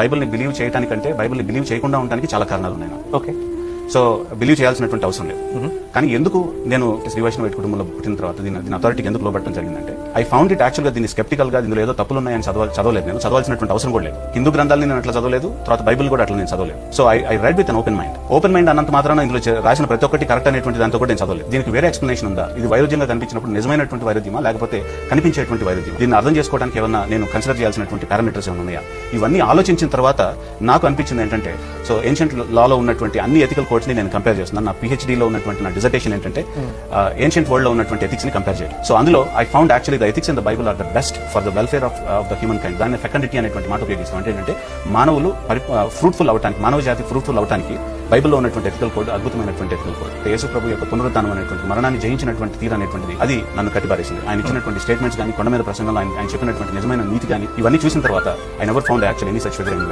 బైబిల్ని బిలీవ్ చేయడానికంటే బైబిల్ని బిలీవ్ చేయకుండా ఉండడానికి చాలా కారణాలు ఉన్నాయి. ఓకే. సో బిలీవ్ చేయాల్సినటువంటి అవసరం లేదు. కానీ ఎందుకు నేను శ్రీ వైష్ణవ కుటుంబంలో పుట్టిన తర్వాత దీని అథారిటీకి ఎందుకు లోబడటం జరిగిందంటే ఐ ఫౌండ్ ఇట్ యాక్చువల్గా దీన్ని స్కెప్టికల్ గా దీనిలో ఏదో తప్పులు ఉన్నాయని చదవలేదు. నేను చదవాల్సినటువంటి అవసరం కూడా లేదు. హిందూ గ్రంథాలను నేను అట్లా చదవలేదు, తర్వాత బైబిల్ కూడా అట్లా నేను చదవలేదు. So I read with an open mind. Open mind అన్నంత మాత్రాన ఇందులో రాసిన ప్రతి ఒక్కటి కరెక్ట్ అనేటువంటి దాంతో కూడా నేను చదవలేదు. దీనికి వేరే ఎక్స్ప్లెనేషన్ ఉందా, ఇది వైరుధ్యంగా కనిపించినప్పుడు నిజమైనటువంటి వైరుధ్యమా లేకపోతే కనిపించేటువంటి వైరుధ్యం, దీన్ని అర్థం చేసుకోవడానికి ఏమన్నా నేను కన్సిడర్ చేయాల్సినటువంటి పారామీటర్స్ ఏమైనా ఉన్నాయా, ఇవన్నీ ఆలోచించిన తర్వాత నాకు అనిపించింది ఏంటంటే సో ఏన్షియంట్ లాలో ఉన్నటువంటి అన్ని ఎథికల్ కోడ్స్ ని నేను కంపేర్ చేస్తున్నాను. నా పిహెచ్డీలో ఉన్నటువంటి నా డిజర్టేషన్ ఏంటంటే ఏన్షియంట్ వరల్డ్ లో ఉన్నటువంటి ఎథిక్స్ ని కంపేర్ చేయాలి. సో అందులో I found actually the ethics in the Bible are the best for the welfare of the human kind. దాన్ని ఫెకండిటీ అనేటువంటి మాట ఉపయోగిస్తాం. అంటే ఏంటంటే మానవులు ఫ్రూట్ఫుల్ అవడానికి, మానవ జాతి ఫ్రూట్ఫుల్ అవడానికి బైబిల్లో ఉన్నటువంటి ఎథికల్ కోడ్ అద్భుతమైనటువంటి ఎథికల్ కోడ్. యేసు ప్రభు యొక్క పునరుద్ధానం అనేటువంటి మరణాన్ని జయించినటువంటి తీరు అనేటువంటిది అది నన్ను కట్టిపారేసింది. ఆయన ఇచ్చినటువంటి స్టేట్మెంట్స్ కానీ, కొండ మీద ప్రసంగంలో ఆయన చెప్పినటువంటి నిజమైన నీతి కానీ, ఇవన్నీ చూసిన తర్వాత I never found actually any such figure.